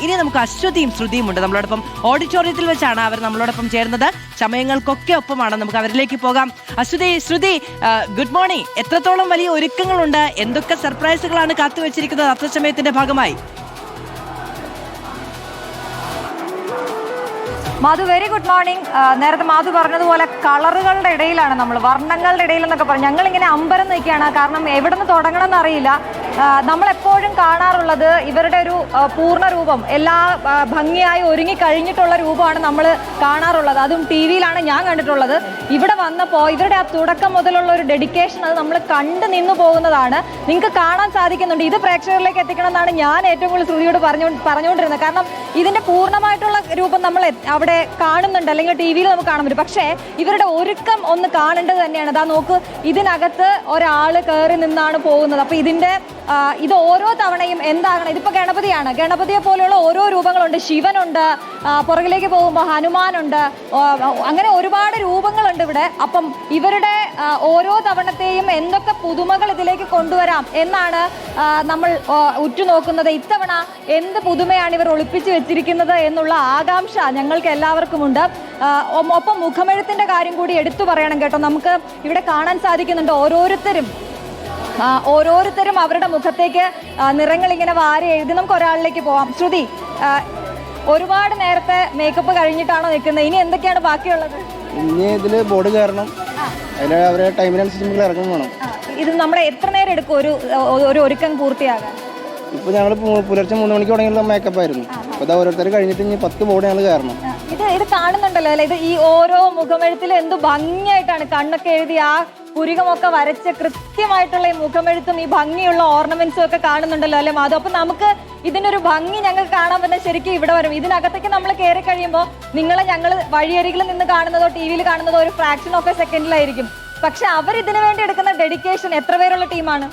ഇനി നമുക്ക് അശ്വതിയും ശ്രുതിയും ഉണ്ട് നമ്മളോടൊപ്പം. ഓഡിറ്റോറിയത്തിൽ വെച്ചാണ് അവർ നമ്മളോടൊപ്പം ചേർന്നത്. ചമയങ്ങൾക്കൊക്കെ ഒപ്പമാണ്. നമുക്ക് അവരിലേക്ക് പോകാം. അശ്വതി, ശ്രുതി, ഗുഡ് മോർണിംഗ്. എത്രത്തോളം വലിയ ഒരുക്കങ്ങളുണ്ട്? എന്തൊക്കെ സർപ്രൈസുകളാണ് കാത്തുവെച്ചിരിക്കുന്നത് അർത്ഥചമയത്തിന്റെ ഭാഗമായി? Madhu, very good morning. നേരത്തെ മാധു പറഞ്ഞതുപോലെ കളറുകളുടെ ഇടയിലാണ് നമ്മൾ, വർണ്ണങ്ങളുടെ ഇടയിൽ എന്നൊക്കെ പറഞ്ഞു. ഞങ്ങളിങ്ങനെ അമ്പരം നിൽക്കുകയാണ്. കാരണം എവിടെ നിന്ന് തുടങ്ങണം എന്നറിയില്ല. നമ്മളെപ്പോഴും കാണാറുള്ളത് ഇവരുടെ ഒരു പൂർണ്ണ രൂപം, എല്ലാ ഭംഗിയായി ഒരുങ്ങി കഴിഞ്ഞിട്ടുള്ള രൂപമാണ് നമ്മൾ കാണാറുള്ളത്. അതും ടി വിയിലാണ് ഞാൻ കണ്ടിട്ടുള്ളത്. ഇവിടെ വന്നപ്പോൾ ഇവരുടെ ആ തുടക്കം മുതലുള്ള ഒരു ഡെഡിക്കേഷൻ, അത് നമ്മൾ കണ്ടു നിന്നു പോകുന്നതാണ്. നിങ്ങൾക്ക് കാണാൻ സാധിക്കുന്നുണ്ട്. ഇത് പ്രേക്ഷകരിലേക്ക് എത്തിക്കണം എന്നാണ് ഞാൻ ഏറ്റവും കൂടുതൽ ശ്രുതിയോട് പറഞ്ഞുകൊണ്ടിരുന്നത്. കാരണം ഇതിന്റെ പൂർണ്ണമായിട്ടുള്ള രൂപം നമ്മൾ അവിടെ കാണുന്നുണ്ട്, അല്ലെങ്കിൽ ടി വിയിൽ നമുക്ക് കാണാൻ പറ്റും. പക്ഷേ ഇവരുടെ ഒരുക്കം ഒന്ന് കാണേണ്ടത് തന്നെയാണ്. അതാ നോക്ക്, ഇതിനകത്ത് ഒരാള് കയറി നിന്നാണ് പോകുന്നത്. അപ്പൊ ഇത് ഓരോ തവണയും എന്താകണം. ഇതിപ്പോ ഗണപതിയാണ്. ഗണപതിയെ പോലെയുള്ള ഓരോ രൂപങ്ങളുണ്ട്. ശിവനുണ്ട്, പുറകിലേക്ക് പോകുമ്പോൾ ഹനുമാനുണ്ട്, അങ്ങനെ ഒരുപാട് രൂപങ്ങളുണ്ട് ഇവിടെ. അപ്പം ഇവരുടെ ഓരോ തവണത്തെയും എന്തൊക്കെ പുതുമകൾ ഇതിലേക്ക് കൊണ്ടുവരാം എന്നാണ് നമ്മൾ ഉറ്റുനോക്കുന്നത്. ഇത്തവണ എന്ത് പുതുമയാണ് ഇവർ ഒളിപ്പിച്ചു വെച്ചിരിക്കുന്നത് എന്നുള്ള ആകാംക്ഷ ഞങ്ങൾക്ക് എല്ലാവർക്കും ഉണ്ട്. ഒപ്പം മുഖമെഴുത്തിന്റെ കാര്യം കൂടി എടുത്തു പറയണം കേട്ടോ. നമുക്ക് ഇവിടെ കാണാൻ സാധിക്കുന്നുണ്ട് ഓരോരുത്തരും അവരുടെ മുഖത്തേക്ക് നിറങ്ങൾ ഇങ്ങനെ വാരി എഴുതി. നമുക്ക് ഒരാളിലേക്ക് പോവാം. ശ്രുതി, ഒരുപാട് നേരത്തെ മേക്കപ്പ് കഴിഞ്ഞിട്ടാണോ നിൽക്കുന്നത്? ഇനി എന്തൊക്കെയാണ് ബാക്കിയുള്ളത്? ഇനി ഇതില് ബോർഡ് കയറണം, അതിൽ അവരെ ടൈമിനനുസരിച്ച് ഇറങ്ങും വേണം. ഇത് നമ്മുടെ എത്ര നേരം എടുക്കും ഒരു ഒരുക്കം പൂർത്തിയാകാൻ? ഇപ്പൊ ഞങ്ങൾ പുലർച്ചെ 3 മണിക്ക് തുടങ്ങിയുള്ള മേക്കപ്പ് ആയിരുന്നു. അപ്പൊ ഓരോരുത്തർ കഴിഞ്ഞിട്ട് ഇനി 10 ബോർഡ് ഞങ്ങൾ കയറണം. ഇത് കാണുന്നുണ്ടല്ലോ അല്ലെ? ഇത് ഈ ഓരോ മുഖമെഴുത്തിലും എന്ത് ഭംഗിയായിട്ടാണ് കണ്ണൊക്കെ എഴുതി ആ പുരികമൊക്കെ വരച്ച് കൃത്യമായിട്ടുള്ള ഈ മുഖമെഴുത്തും ഈ ഭംഗിയുള്ള ഓർണമെന്റ്സും ഒക്കെ കാണുന്നുണ്ടല്ലോ അല്ലെ മാധു? അപ്പൊ നമുക്ക് ഇതിനൊരു ഭംഗി ഞങ്ങൾക്ക് കാണാൻ പറ്റുന്ന ശരിക്കും ഇവിടെ വരും. ഇതിനകത്തേക്ക് നമ്മൾ കയറി കഴിയുമ്പോൾ ഞങ്ങൾ വഴിയരികിൽ നിന്ന് കാണുന്നതോ ടി വിയിൽ കാണുന്നതോ ഒരു ഫ്രാക്ഷൻ ഓഫ് എ സെക്കൻഡിലായിരിക്കും. പക്ഷെ അവർ ഇതിനു വേണ്ടി എടുക്കുന്ന ഡെഡിക്കേഷൻ, എത്ര പേരുള്ള ടീമാണ്?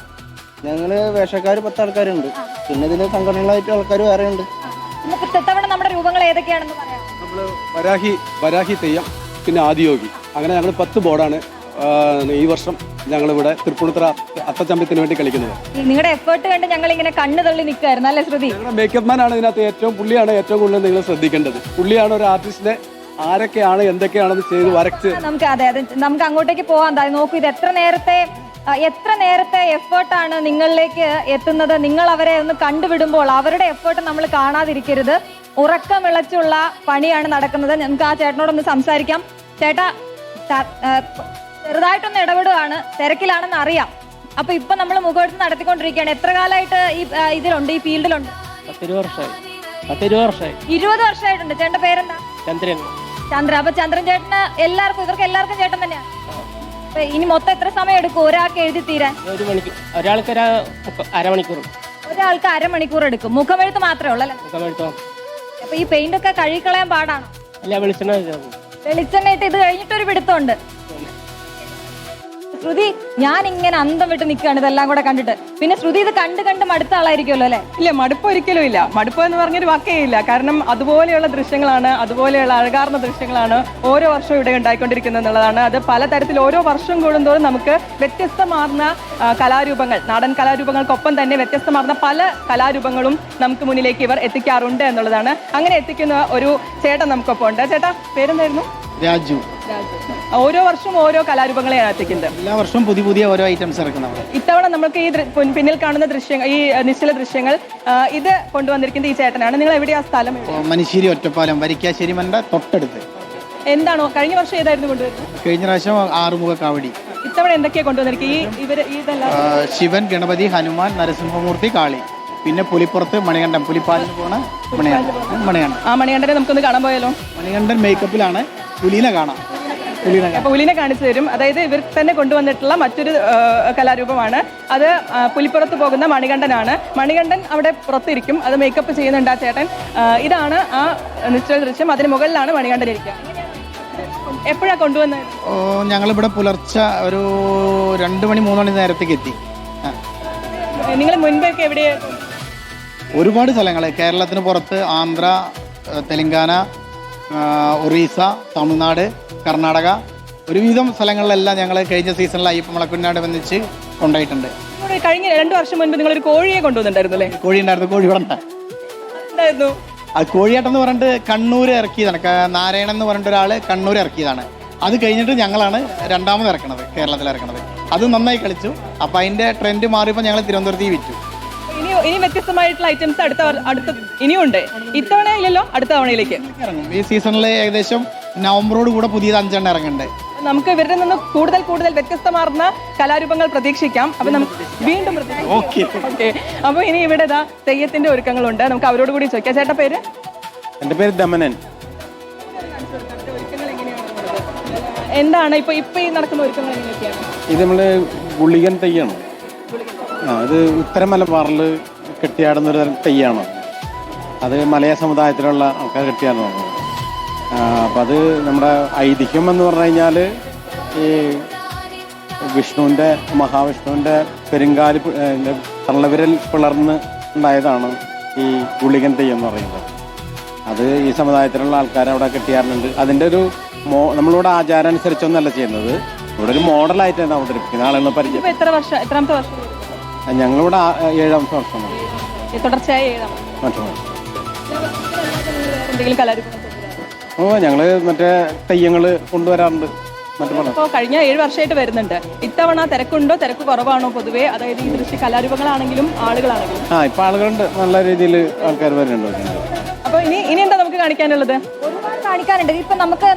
ഞങ്ങള് വേഷക്കാർ 10 ആൾക്കാരുണ്ട്. പിന്നെ ഇതിന് സംഘടനകളായിട്ട് ആൾക്കാർ വേറെ ഉണ്ട്. ഇത്തവണ നമ്മുടെ രൂപങ്ങൾ ഏതൊക്കെയാണെന്ന് പറയാം. നമ്മള് വരാഹി തെയ്യം, പിന്നെ ആദിയോഗി, അങ്ങനെ ഞങ്ങൾ 10 ബോർഡാണ് ഈ വർഷം ഞങ്ങളിവിടെ തൃപ്പൂണിത്തുറ അത്തച്ചമ്പത്തിന് വേണ്ടി കളിക്കുന്നത്. നിങ്ങളുടെ എഫേർട്ട് കണ്ട് ഞങ്ങൾ ഇങ്ങനെ കണ്ണു തള്ളി നിൽക്കായിരുന്നു അല്ലേ ശ്രുതി? ഞങ്ങളുടെ മേക്കപ്പ് മാൻ ആണ് ഇതിനകത്ത് പുള്ളിയാണ് ഏറ്റവും കൂടുതൽ നിങ്ങൾ ശ്രദ്ധിക്കേണ്ടത്. പുള്ളിയാണ് ഒരു ആർട്ടിസ്റ്റിനെ ആരൊക്കെയാണ് എന്തൊക്കെയാണെന്ന് ചെയ്ത് വരച്ച് നമുക്ക് അങ്ങോട്ടേക്ക് പോവാൻ. നോക്കൂ, ഇത് എത്ര നേരത്തെ എഫേർട്ടാണ് നിങ്ങളിലേക്ക് എത്തുന്നത്. നിങ്ങൾ അവരെ ഒന്ന് കണ്ടുവിടുമ്പോൾ അവരുടെ എഫേർട്ട് നമ്മൾ കാണാതിരിക്കരുത്. ഉറക്കമിളച്ചുള്ള പണിയാണ് നടക്കുന്നത്. നമുക്ക് ആ ചേട്ടനോടൊന്ന് സംസാരിക്കാം. ചേട്ടാ, ചെറുതായിട്ടൊന്ന് ഇടപെടുകയാണ്, തിരക്കിലാണെന്ന് അറിയാം. അപ്പൊ ഇപ്പൊ നമ്മൾ മുഖമെടുത്ത് നടത്തിക്കൊണ്ടിരിക്കുകയാണ്. എത്ര കാലമായിട്ട് ഇതിലുണ്ട്, ഈ ഫീൽഡിലുണ്ട്? 20 വർഷമായി. 20 വർഷമായിട്ടുണ്ട്. ചേട്ടന്റെ പേരെന്താ? ചന്ദ്ര. അപ്പൊ ചന്ദ്രൻ ചേട്ടന് ഇവർക്ക് എല്ലാവർക്കും ചേട്ടൻ തന്നെയാണ്. ഇനി മൊത്തം എത്ര സമയം എടുക്കും ഒരാൾക്ക് എഴുതി തീരാൻ? 1 മണിക്കൂർ. ഒരാൾക്ക് അരമണിക്കൂർ. ഒരാൾക്ക് അരമണിക്കൂർ എടുക്കും. മുഖമെഴുത്ത് മാത്രമേ ഉള്ളൂ അല്ലേ? അപ്പൊ ഈ പെയിന്റ് ഒക്കെ കഴുകിക്കളയാൻ പാടാണോ? അല്ല, വെളിച്ചെണ്ണ ഇട്ട് ഇത് കഴിഞ്ഞിട്ടൊരു പിടുത്തമുണ്ട്. ശ്രുതി, ഞാൻ ഇങ്ങനെ അന്തം വിട്ട് നിൽക്കുകയാണ് ഇതെല്ലാം കൂടെ കണ്ടിട്ട്. പിന്നെ ശ്രുതി ഇത് കണ്ട് മടുത്ത ആളായിരിക്കുമല്ലോ അല്ലെ? ഇല്ല, മടുപ്പ് ഒരിക്കലും ഇല്ല. മടുപ്പ് എന്ന് പറഞ്ഞൊരു വാക്കേ ഇല്ല. കാരണം അതുപോലെയുള്ള ദൃശ്യങ്ങളാണ്, അതുപോലെയുള്ള അഴകാർന്ന ദൃശ്യങ്ങളാണ് ഓരോ വർഷവും ഇവിടെ ഉണ്ടായിക്കൊണ്ടിരിക്കുന്നത് എന്നുള്ളതാണ്. അത് പലതരത്തിൽ ഓരോ വർഷം കൂടുന്തോറും നമുക്ക് വ്യത്യസ്തമാർന്ന കലാരൂപങ്ങൾ, നാടൻ കലാരൂപങ്ങൾക്കൊപ്പം തന്നെ വ്യത്യസ്തമാർന്ന പല കലാരൂപങ്ങളും നമുക്ക് മുന്നിലേക്ക് ഇവർ എത്തിക്കാറുണ്ട് എന്നുള്ളതാണ്. അങ്ങനെ എത്തിക്കുന്ന ഒരു ചേട്ടൻ നമുക്കൊപ്പം ഉണ്ട്. ചേട്ടാ, പേരെന്തായിരുന്നു? രാജു. ഓരോ വർഷവും ഓരോ കലാരൂപങ്ങളെയാണ് എത്തിക്കുന്നത്. എല്ലാ വർഷവും പുതിയ ഓരോ ഐറ്റംസ് ഇറക്കുന്നത്. ഇത്തവണ നമുക്ക് ഈ പിന്നിൽ കാണുന്ന ദൃശ്യങ്ങൾ, ഈ നിശ്ചല ദൃശ്യങ്ങൾ, ഇത് കൊണ്ടുവന്നിരിക്കുന്നത് ഈ ചേട്ടനാണ്. നിങ്ങൾ എവിടെയാ സ്ഥലം? മനുശ്ശേരി ഒറ്റപ്പാലം, വരിക്കാശ്ശേരി മണ്ട തൊട്ടടുത്ത്. എന്താണോ കഴിഞ്ഞ വർഷം ഏതായിരുന്നു കൊണ്ടുവരുന്നത്? കഴിഞ്ഞ പ്രാവശ്യം 6 മുഖ കാവടി. ഇത്തവണ എന്തൊക്കെയാ കൊണ്ടുവന്നിരിക്കുന്നത്? ശിവൻ, ഗണപതി, ഹനുമാൻ, നരസിംഹമൂർത്തി, കാളി, പിന്നെ പുലിപ്പുറത്ത് മണികണ്ഠൻ, പുലിപ്പാലിന് പോണ മണികണ്ഠൻ. ആ മണികണ്ഠനെ നമുക്കൊന്ന് കാണാൻ പോയാലോ? മണികണ്ഠൻ മേക്കപ്പിലാണ്. പുലിനെ കാണാം. അപ്പൊ പുലിനെ കാണിച്ചു തരും. അതായത് ഇവർ തന്നെ കൊണ്ടുവന്നിട്ടുള്ള മറ്റൊരു കലാരൂപമാണ് അത്. പുലിപ്പുറത്ത് പോകുന്ന മണികണ്ഠനാണ്. മണികണ്ഠൻ അവിടെ പുറത്തിരിക്കും, അത് മേക്കപ്പ് ചെയ്യുന്നുണ്ട് ആ ചേട്ടൻ. ഇതാണ് ആ നിശ്ചല ദൃശ്യം. അതിന് മുകളിലാണ് മണികണ്ഠൻ ഇരിക്കുക. എപ്പോഴാ കൊണ്ടുവന്നത്? ഞങ്ങളിവിടെ പുലർച്ചെ ഒരു 2 മണി 3 മണി നേരത്തേക്ക് എത്തി. നിങ്ങൾ മുൻപൊക്കെ എവിടെയാ? ഒരുപാട് സ്ഥലങ്ങൾ, കേരളത്തിന് പുറത്ത്, ആന്ധ്ര, തെലങ്കാന, ഒറീസ, തമിഴ്നാട്, കർണാടക, ഒരുവിധം സ്ഥലങ്ങളിലെല്ലാം ഞങ്ങൾ കഴിഞ്ഞ സീസണിൽ അയ്യപ്പമളക്കുന്നാട് വന്നിച്ച് കൊണ്ടുപോയിട്ടുണ്ട്. കഴിഞ്ഞ 2 വർഷം മുൻപ് നിങ്ങളൊരു കോഴിയെ കൊണ്ടുവന്നിട്ടുണ്ടായിരുന്നു അല്ലേ? കോഴി ഉണ്ടായിരുന്നു. കോഴി ഇവിടെ എന്തായിരുന്നു? അത് കോഴിയാട്ടം എന്ന് പറഞ്ഞിട്ട് കണ്ണൂർ ഇറക്കിയതാണ്. നാരായണൻ എന്ന് പറഞ്ഞിട്ട് ഒരാള് കണ്ണൂർ ഇറക്കിയതാണ്. അത് കഴിഞ്ഞിട്ട് ഞങ്ങളാണ് രണ്ടാമത് ഇറക്കണത്, കേരളത്തിൽ ഇറക്കണത്. അത് നന്നായി കളിച്ചു. അപ്പൊ അതിന്റെ ട്രെൻഡ് മാറിയപ്പോൾ ഞങ്ങൾ തിരുവനന്തപുരത്ത് വിറ്റു. ഇനി വ്യത്യസ്തമായിട്ടുള്ള ഐറ്റംസ് അടുത്ത ഇനിയും ഉണ്ട്. ഇത്തവണ ഇല്ലല്ലോ, അടുത്ത തവണയിലേക്ക് ഇറങ്ങും. ഈ സീസണിൽ ഏകദേശം നവംബറോട് കൂടെ പുതിയത് 5 എണ്ണം ഇറങ്ങുന്നുണ്ട്. നമുക്ക് ഇവരിൽ നിന്ന് കൂടുതൽ വ്യത്യസ്തമാർന്ന കലാരൂപങ്ങൾ പ്രതീക്ഷിക്കാം. അപ്പൊ നമുക്ക് വീണ്ടും ഓക്കെ. അപ്പൊ ഇനി ഇവിടെ തെയ്യത്തിന്റെ ഒരുക്കങ്ങളുണ്ട്. നമുക്ക് അവരോട് കൂടി ചോദിക്കാം. ചേട്ടാ പേര്? എൻ്റെ പേര് ദമനൻ. എന്താണ് ഇപ്പൊ ഈ നടക്കുന്ന ഒരുക്കങ്ങൾ എങ്ങനെയൊക്കെയാണ്? ഇത് നമ്മള് ഗുളികൻ തെയ്യാണ്. ഇത് ഉത്തരമലബാറിൽ കെട്ടിയാടുന്ന ഒരു തരം തെയ്യാണ്. അത് മലയ സമുദായത്തിലുള്ള ആൾക്കാർ കെട്ടിയാടുന്നതാണ്. അപ്പം അത് നമ്മുടെ ഐതിഹ്യം എന്ന് പറഞ്ഞു കഴിഞ്ഞാൽ ഈ മഹാവിഷ്ണുവിൻ്റെ പെരുങ്കാല് തള്ളവിരൽ പിളർന്ന് ഉണ്ടായതാണ് ഈ ഗുളികൻ തെയ്യം എന്ന് പറയുന്നത്. അത് ഈ സമുദായത്തിലുള്ള ആൾക്കാർ അവിടെ കെട്ടിയാറുണ്ട്. അതിൻ്റെ ഒരു നമ്മളിവിടെ ആചാരം അനുസരിച്ചൊന്നല്ല ചെയ്യുന്നത്. ഇവിടെ ഒരു മോഡലായിട്ടാണ് അവതരിപ്പിക്കുന്നത്. ആളുകളെ പരിചയം. എത്രാമത്തെ വർഷം? ഞങ്ങളിവിടെ 7ാമത്തെ വർഷമാണ്. തുടർച്ചയായി എന്തെങ്കിലും കലാരൂപം? ഞങ്ങള് മറ്റേ തെയ്യങ്ങള് കൊണ്ടുവരാറുണ്ട്. ഇപ്പോൾ കഴിഞ്ഞ 7 വർഷമായിട്ട് വരുന്നുണ്ട്. ഇത്തവണ തിരക്കുണ്ടോ, തിരക്ക് കുറവാണോ പൊതുവേ? അതായത് ഈ ദൃശ്യ കലാരൂപങ്ങളാണെങ്കിലും ആളുകളാണെങ്കിലും? ഇപ്പൊ ആളുകളുണ്ട്, നല്ല രീതിയിൽ ആൾക്കാർ വരുന്നുണ്ട്. അപ്പൊ ഇനി എന്താ നമുക്ക് കാണിക്കാനുള്ളത്? ഒരുപാട് കാണിക്കാനുണ്ട്. ഇപ്പൊ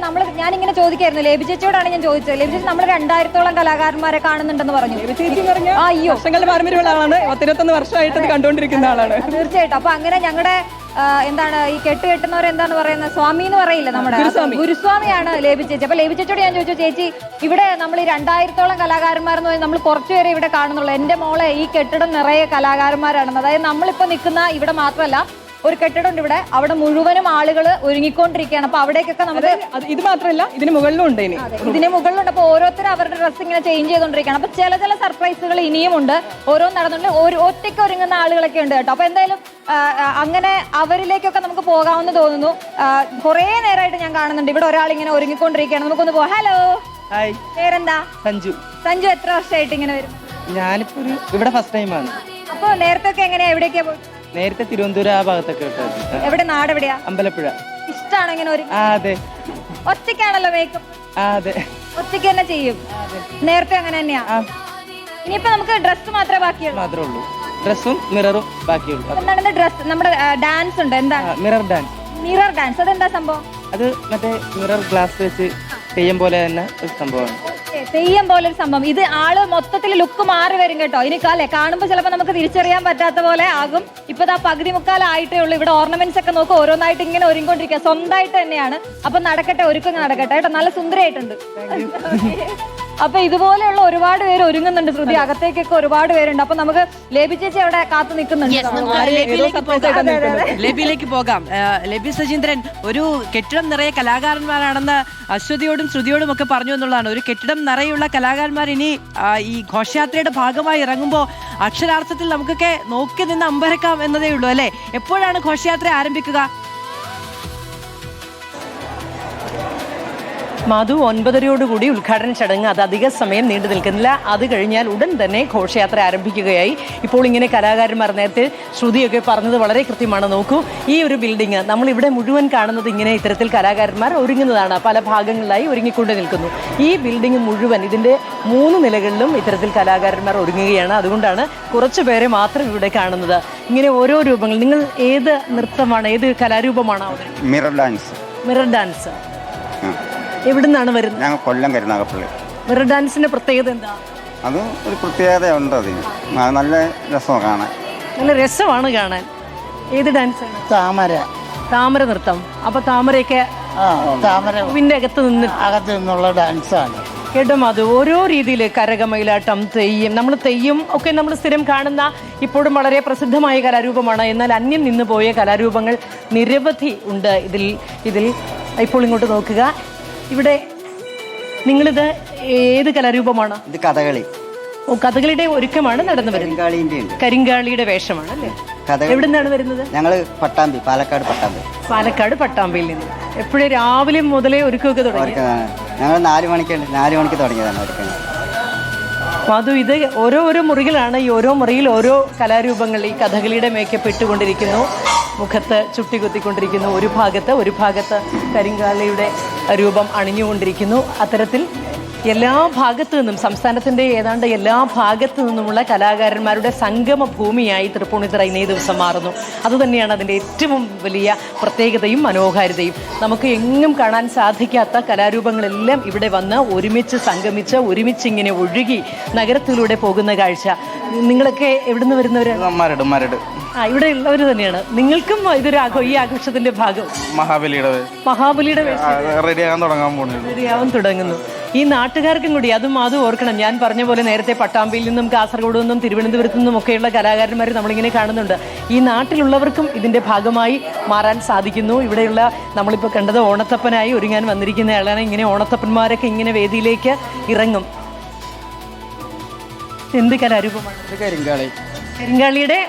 ഞാനിങ്ങനെ ചോദിക്കായിരുന്നു, ലേബി ചേച്ചിയോടാണ് ഞാൻ ചോദിച്ചത്. ലേബി ചേച്ചി നമ്മൾ 2000-ഓളം കലാകാരന്മാരെ കാണുന്നുണ്ടെന്ന് പറഞ്ഞു. ചേച്ചി പറഞ്ഞ വർഷങ്ങളുടെ പാരമ്പര്യമുള്ള ആളാണ്. 21 വർഷമായിട്ട് ഇത് കണ്ടുകൊണ്ടിരിക്കുന്ന ആളാണ്. തീർച്ചയായിട്ടും. അപ്പൊ അങ്ങനെ ഞങ്ങളുടെ എന്താണ് ഈ കെട്ടുന്നവർ എന്താണ് പറയുന്നത്, സ്വാമി എന്ന് പറയില്ല, നമ്മുടെ ഗുരുസ്വാമിയാണ് ലേബി ചേച്ചി. അപ്പൊ ലേബി ചേച്ചിയോട് ഞാൻ ചോദിച്ചു, ചേച്ചി ഇവിടെ നമ്മൾ ഈ 2000-ഓളം കലാകാരന്മാരെന്ന് പറഞ്ഞാൽ നമ്മൾ കുറച്ചുപേരെ ഇവിടെ കാണുന്നുള്ളൂ. എന്റെ മോളെ ഈ കെട്ടിടം നിറയെ കലാകാരന്മാരാണെന്ന്. അതായത് നമ്മളിപ്പോ നിൽക്കുന്ന ഇവിടെ മാത്രമല്ല, ഒരു കെട്ടിടമുണ്ട് ഇവിടെ, അവിടെ മുഴുവനും ആളുകൾ ഒരുങ്ങിക്കൊണ്ടിരിക്കുകയാണ്. അപ്പൊ അവിടേക്കൊക്കെ നമുക്ക് ഇത് മാത്രമല്ല, ഇതിന് മുകളിലും ഉണ്ട്. ഇതിന് മുകളിലുണ്ട്. അപ്പൊ ഓരോരുത്തരും അവരുടെ ഡ്രസ്സ് ഇങ്ങനെ ചേഞ്ച് ചെയ്തുകൊണ്ടിരിക്കുകയാണ്. അപ്പൊ ചില സർപ്രൈസുകൾ ഇനിയും ഉണ്ട്. ഓരോന്ന് നടന്നുണ്ട്. ഒറ്റയ്ക്ക് ഒരുങ്ങുന്ന ആളുകളൊക്കെ ഉണ്ട് കേട്ടോ. അപ്പൊ എന്തായാലും അങ്ങനെ അവരിലേക്കൊക്കെ നമുക്ക് പോകാമെന്ന് തോന്നുന്നു. കുറെ നേരമായിട്ട് ഞാൻ കാണുന്നുണ്ട് ഇവിടെ ഒരാൾ ഇങ്ങനെ ഒരുങ്ങിക്കൊണ്ടിരിക്കുകയാണ്. നമുക്കൊന്ന് പോകാം. ഹലോ, പേരെന്താ? സഞ്ജു. സഞ്ജു എത്ര വർഷമായിട്ട് ഇങ്ങനെ വരും? ഞാനിപ്പോ ഇവിടെ ഫസ്റ്റ് ടൈമാണ്. അപ്പൊ നേരത്തെ ഒക്കെ എങ്ങനെയാ, എവിടേക്കാ പോയി? നേരത്തെ തിരുവനന്തപുരം ആ ഭാഗത്തൊക്കെ. എവിടെ? നാട് എവിടെയാ? അമ്പലപ്പുഴ. ഇഷ്ടമാണ് ഇങ്ങനെ ഒരു? അതെ. ഒറ്റയ്ക്കാണല്ലോ മേക്കപ്പ്? അതെ. ഒറ്റയ്ക്ക് തന്നെ ചെയ്യും? നേരത്തെ അങ്ങനെ തന്നെയാ? ഇനിയിപ്പോ നമുക്ക് ഡ്രസ് മാത്രമേ ബാക്കിയുള്ളൂ? ഡ്രസ്സും മിററും ബാക്കിയുള്ളൂ. എന്താണ് ഡ്രസ്? നമ്മുടെ ഡാൻസ് ഉണ്ട്. എന്താ? Mirror dance. മിറർ ഡാൻസ് അതെന്താ സംഭവം? അത് മറ്റേ മിറർ ഗ്ലാസ് വെച്ച് തെയ്യം പോലെ തന്നെ ഒരു സംഭവമാണ്. തെയ്യം പോലെ ഒരു സംഭവം. ഇത് ആള് മൊത്തത്തിൽ ലുക്ക് മാറി വരും കേട്ടോ. ഇനി കാണുമ്പോൾ ചിലപ്പോൾ നമുക്ക് തിരിച്ചറിയാൻ പറ്റാത്ത പോലെ ആകും. ഇപ്പൊ പകുതി മുക്കാലായിട്ടേ ഉള്ളൂ. ഇവിടെ ഓർണമെന്റ്സ് ഒക്കെ നോക്കും, ഓരോന്നായിട്ട് ഇങ്ങനെ ഒരുങ്ങിക്കൊണ്ടിരിക്കുക. സ്വന്തമായിട്ട് തന്നെയാണ്. അപ്പൊ നടക്കട്ടെ, ഒരുക്കം നടക്കട്ടെ കേട്ടോ. നല്ല സുന്ദരിയായിട്ടുണ്ട്. അപ്പൊ ഇതുപോലെയുള്ള ഒരുപാട് പേര് ഒരുങ്ങുന്നുണ്ട്. ശ്രുതി, അകത്തേക്കൊക്കെ ഒരുപാട് പേരുണ്ട്. അപ്പൊ നമുക്ക് ലേബി ചേച്ചി അവിടെ കാത്തു നിൽക്കുന്നുണ്ട്. ലേബിയിലേക്ക് പോകാം. ലേബി സജീന്ദ്രൻ, ഒരു കെട്ടിടം നിറയെ കലാകാരന്മാരാണെന്ന് അശ്വതിയോടും ശ്രുതിയോടും ഒക്കെ പറഞ്ഞു എന്നുള്ളതാണ്. ഒരു കെട്ടിടം നിറയുള്ള കലാകാരന്മാർ ഇനി ഈ ഘോഷയാത്രയുടെ ഭാഗമായി ഇറങ്ങുമ്പോൾ അക്ഷരാർത്ഥത്തിൽ നമുക്കൊക്കെ നോക്കി നിന്ന് അമ്പരക്കാം എന്നതേ ഉള്ളൂ അല്ലെ? എപ്പോഴാണ് ഘോഷയാത്ര ആരംഭിക്കുക? മധു 9:30യോടുകൂടി ഉദ്ഘാടന ചടങ്ങ്. അത് അധിക സമയം നീണ്ടു നിൽക്കുന്നില്ല. അത് കഴിഞ്ഞാൽ ഉടൻ തന്നെ ഘോഷയാത്ര ആരംഭിക്കുകയായി. ഇപ്പോൾ ഇങ്ങനെ കലാകാരന്മാർ, നേരത്തെ ശ്രുതിയൊക്കെ പറഞ്ഞത് വളരെ കൃത്യമാണ്. നോക്കൂ, ഈ ഒരു ബിൽഡിംഗ് നമ്മളിവിടെ മുഴുവൻ കാണുന്നത് ഇങ്ങനെ ഇത്തരത്തിൽ കലാകാരന്മാർ ഒരുങ്ങുന്നതാണ്. പല ഭാഗങ്ങളിലായി ഒരുങ്ങിക്കൊണ്ട് നിൽക്കുന്നു. ഈ ബിൽഡിംഗ് മുഴുവൻ, ഇതിൻ്റെ 3 നിലകളിലും ഇത്തരത്തിൽ കലാകാരന്മാർ ഒരുങ്ങുകയാണ്. അതുകൊണ്ടാണ് കുറച്ചു പേരെ മാത്രം ഇവിടെ കാണുന്നത്. ഇങ്ങനെ ഓരോ രൂപങ്ങൾ. നിങ്ങൾ ഏത് നൃത്തമാണ്, ഏത് കലാരൂപമാണ്? Mirror dance. മിറർ ഡാൻസ് എവിടെ നിന്നാണ് വരുന്നത്? ഞങ്ങൾ കൊല്ലം കരുനാഗപ്പള്ളി. മിറർ ഡാൻസിന്റെ പ്രത്യേകത എന്താ? അത് ഒരു പ്രത്യേകതയുണ്ട് അതിന്. നല്ല രസമാണ് കാണാൻ. നല്ല രസമാണ് കാണാൻ. ഏത് ഡാൻസാണ്? താമര നൃത്തം. അപ്പൊ താമരയൊക്കെ പൂവിന്റെ അകത്ത് നിന്നുള്ള ഡാൻസാണ് കേട്ടോ. അത് ഓരോ രീതിയിൽ കരകമയിലാട്ടം, തെയ്യം. നമ്മൾ തെയ്യം ഒക്കെ നമ്മൾ സ്ഥിരം കാണുന്ന, ഇപ്പോഴും വളരെ പ്രസിദ്ധമായ കലാരൂപമാണ്. എന്നാൽ അന്യം നിന്ന് പോയ കലാരൂപങ്ങൾ നിരവധി ഉണ്ട് ഇതിൽ. ഇപ്പോൾ ഇങ്ങോട്ട് നോക്കുക. ഇവിടെ നിങ്ങളിത് ഏത് കലാരൂപമാണ്? ഇത് കഥകളി. ഓ, കഥകളിയുടെ ഒരുക്കമാണ് നടന്നു വരുന്നത്. കരിങ്കാളിയുടെ വേഷമാണ് അല്ലേ? എവിടെ നിന്നാണ് വരുന്നത്? ഞങ്ങൾ പട്ടാമ്പി, പാലക്കാട് പട്ടാമ്പിയിൽ നിന്ന്. എപ്പോഴും രാവിലെ മുതലേ ഒരുക്കമൊക്കെ തുടങ്ങി? ഞങ്ങൾ 4 മണിക്ക് തുടങ്ങിയതാണ് ഒരുക്കുന്നത്. മധു, ഇത് ഓരോ മുറികളാണ്. ഈ ഓരോ മുറിയിൽ ഓരോ കലാരൂപങ്ങൾ, ഈ കഥകളിയുടെ മേക്കപ്പ് ഇട്ടുകൊണ്ടിരിക്കുന്നു. മുഖത്ത് ചുട്ടികുത്തിക്കൊണ്ടിരിക്കുന്നു. ഒരു ഭാഗത്ത് കരിങ്കാളിയുടെ രൂപം അണിഞ്ഞുകൊണ്ടിരിക്കുന്നു. അത്തരത്തിൽ എല്ലാ ഭാഗത്തു നിന്നും, സംസ്ഥാനത്തിൻ്റെ ഏതാണ്ട് എല്ലാ ഭാഗത്തു നിന്നുമുള്ള കലാകാരന്മാരുടെ സംഗമ ഭൂമിയായി തൃപ്പൂണിത്തുറ ഇന്നേ ദിവസം മാറുന്നു. അതുതന്നെയാണ് അതിൻ്റെ ഏറ്റവും വലിയ പ്രത്യേകതയും മനോഹാരിതയും. നമുക്ക് എങ്ങും കാണാൻ സാധിക്കാത്ത കലാരൂപങ്ങളെല്ലാം ഇവിടെ വന്ന് ഒരുമിച്ച് സംഗമിച്ച് ഒരുമിച്ച് ഇങ്ങനെ ഒഴുകി നഗരത്തിലൂടെ പോകുന്ന കാഴ്ച. നിങ്ങളൊക്കെ എവിടുന്ന് വരുന്നവർ? മരട് ഇവിടെ ഉള്ളവർ തന്നെയാണ്. നിങ്ങൾക്കും ഇതൊരു ഈ ആഘോഷത്തിന്റെ ഭാഗം? മഹാബലിയുടെ റെഡിയാവാൻ തുടങ്ങുന്നു. ഈ നാട്ടുകാർക്കും കൂടി അതും ഓർക്കണം. ഞാൻ പറഞ്ഞ പോലെ നേരത്തെ പട്ടാമ്പിയിൽ നിന്നും കാസർഗോഡ് നിന്നും തിരുവനന്തപുരത്തു നിന്നും ഒക്കെയുള്ള കലാകാരന്മാർ നമ്മളിങ്ങനെ കാണുന്നുണ്ട്. ഈ നാട്ടിലുള്ളവർക്കും ഇതിന്റെ ഭാഗമായി മാറാൻ സാധിക്കുന്നു. ഇവിടെയുള്ള നമ്മളിപ്പോൾ കണ്ടത് ഓണത്തപ്പനായി ഒരുങ്ങാൻ വന്നിരിക്കുന്ന ആളാണ്. ഇങ്ങനെ ഓണത്തപ്പന്മാരൊക്കെ ഇങ്ങനെ വേദിയിലേക്ക് ഇറങ്ങും. എന്ത് കലാരൂപമാണ്? കരിങ്കാളിയുടെ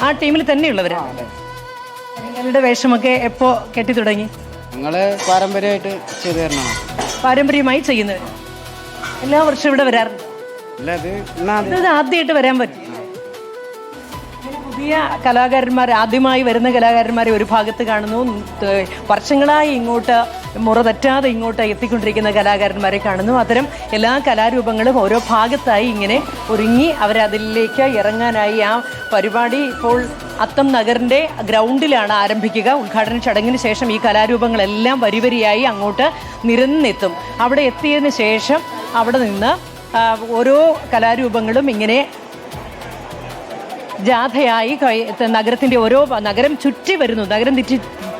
ആ ടീമിൽ തന്നെയുള്ളവരാണ്. കരിങ്കാളിയുടെ വേഷമൊക്കെ എപ്പോ കെട്ടി തുടങ്ങി? ഞങ്ങള് പാരമ്പര്യമായിട്ട് ചെയ്തു തരണം. പാരമ്പര്യമായി ചെയ്യുന്നവർ എല്ലാ വർഷവും ഇവിടെ വരാറുണ്ട്. ഇത് ആദ്യമായിട്ട് വരാൻ പറ്റും. പുതിയ കലാകാരന്മാർ, ആദ്യമായി വരുന്ന കലാകാരന്മാരെ ഒരു ഭാഗത്ത് കാണുന്നു. വർഷങ്ങളായി ഇങ്ങോട്ട് മുറ തെറ്റാതെ ഇങ്ങോട്ട് എത്തിക്കൊണ്ടിരിക്കുന്ന കലാകാരന്മാരെ കാണുന്നു. അത്തരം എല്ലാ കലാരൂപങ്ങളും ഓരോ ഭാഗത്തായി ഇങ്ങനെ ഒരുങ്ങി അവരതിലേക്ക് ഇറങ്ങാനായി. ആ പരിപാടി ഇപ്പോൾ അത്തം നഗറിൻ്റെ ഗ്രൗണ്ടിലാണ് ആരംഭിക്കുക. ഉദ്ഘാടന ചടങ്ങിന് ശേഷം ഈ കലാരൂപങ്ങളെല്ലാം വരിവരിയായി അങ്ങോട്ട് നിരന്നെത്തും. അവിടെ എത്തിയതിന് ശേഷം അവിടെ നിന്ന് ഓരോ കലാരൂപങ്ങളും ഇങ്ങനെ ജാഥയായി നഗരത്തിൻ്റെ ഓരോ നഗരം ചുറ്റി വരുന്നു. നഗരം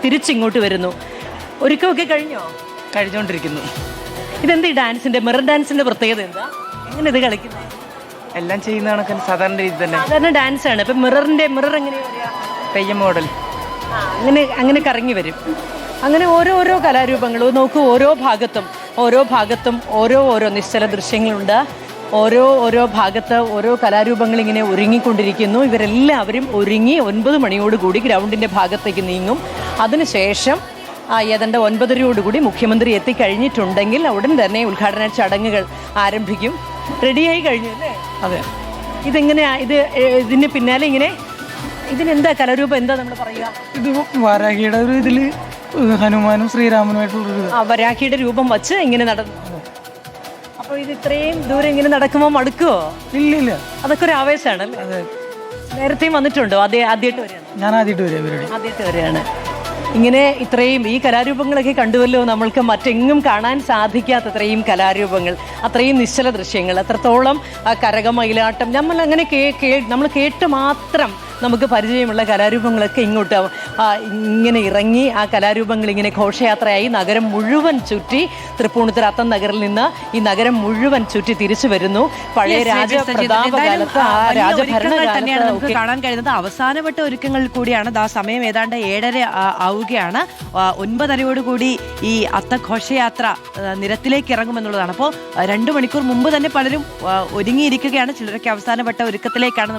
തിരിച്ചിങ്ങോട്ട് വരുന്നു. ഒരുക്കമൊക്കെ കഴിഞ്ഞോ? കഴിഞ്ഞുകൊണ്ടിരിക്കുന്നു. ഇതെന്ത് ഈ ഡാൻസിന്റെ, മിറർ ഡാൻസിന്റെ പ്രത്യേകത എന്താ? എങ്ങനെ ഇത് കളിക്കുന്നത്? എല്ലാം ചെയ്യുന്ന കണക്കിന് സാധാരണ രീതി തന്നെ. സാധാരണ ഡാൻസ് ആണ്. ഇപ്പം മിറർ എങ്ങനെയാ? തെയ്യം മോഡൽ. അങ്ങനെ കറങ്ങി വരും. അങ്ങനെ ഓരോ കലാരൂപങ്ങളും നോക്കൂ. ഓരോ ഭാഗത്തും ഓരോ നിശ്ചല ദൃശ്യങ്ങളുണ്ട്. ഓരോ ഭാഗത്ത് ഓരോ കലാരൂപങ്ങൾ ഇങ്ങനെ ഒരുങ്ങിക്കൊണ്ടിരിക്കുന്നു. ഇവരെല്ലാവരും ഒരുങ്ങി 9 മണിയോടുകൂടി ഗ്രൗണ്ടിൻ്റെ ഭാഗത്തേക്ക് നീങ്ങും. അതിനുശേഷം ഏതാണ്ട് 9:30 മുഖ്യമന്ത്രി എത്തിക്കഴിഞ്ഞിട്ടുണ്ടെങ്കിൽ ഉടൻ തന്നെ ഉദ്ഘാടന ചടങ്ങുകൾ ആരംഭിക്കും. റെഡിയായി കഴിഞ്ഞു അല്ലേ? അതെ. ഇതെങ്ങനെയാ? ഇതിന് പിന്നാലെ ഇങ്ങനെ ഇതിനെന്താ കലാരൂപം, എന്താ നമ്മൾ പറയുക? ഇത് വാരാഹിയുടെ ഒരു ഇതില് ഹനുമാനും ശ്രീരാമനുമായിട്ടുള്ളൊരു വരാഹിയുടെ രൂപം വച്ച് ഇങ്ങനെ നടന്നു. അപ്പോൾ ഇത് ഇത്രയും ദൂരം ഇങ്ങനെ നടക്കുമ്പോൾ മടുക്കുവോ? ഇല്ല. അതൊക്കെ ഒരു ആവേശമാണ്. നേരത്തെയും വന്നിട്ടുണ്ടോ? ആദ്യമായിട്ട് വരികയാണ്? ഞാൻ ആദ്യമായിട്ട് വരികയാണ്. ഇങ്ങനെ ഇത്രയും ഈ കലാരൂപങ്ങളൊക്കെ കണ്ടുവല്ലോ. നമ്മൾക്ക് മറ്റെങ്ങും കാണാൻ സാധിക്കാത്ത അത്രയും കലാരൂപങ്ങൾ, അത്രയും നിശ്ചല ദൃശ്യങ്ങൾ, അത്രത്തോളം കരകമയിലാട്ടം, നമ്മൾ കേട്ട് മാത്രം നമുക്ക് പരിചയമുള്ള കലാരൂപങ്ങളൊക്കെ ഇങ്ങോട്ട് ഇങ്ങനെ ഇറങ്ങി ആ കലാരൂപങ്ങൾ ഇങ്ങനെ ഘോഷയാത്രയായി നഗരം മുഴുവൻ ചുറ്റി, തൃപ്പൂണിത്തുറ അത്തം നഗറിൽ നിന്ന് ഈ നഗരം മുഴുവൻ ചുറ്റി തിരിച്ചു വരുന്നു. പഴയ രാജപ്രതാപകാലത്ത് ആ രാജഭരണകാലത്ത് നമുക്ക് കാണാൻ കഴിയുന്നത് അവസാനവട്ട ഒരുക്കങ്ങൾ കൂടിയാണ്. സമയം ഏതാണ്ട് 7:30 ആവുകയാണ്. 9:30 ഈ അത്തഘോഷയാത്ര നിരത്തിലേക്ക് ഇറങ്ങുമെന്നുള്ളതാണ്. അപ്പോൾ 2 മണിക്കൂർ മുമ്പ് തന്നെ പലരും ഒരുങ്ങിയിരിക്കുകയാണ്. ചിലരൊക്കെ അവസാനവട്ട ഒരുക്കത്തിലേക്കാണ്.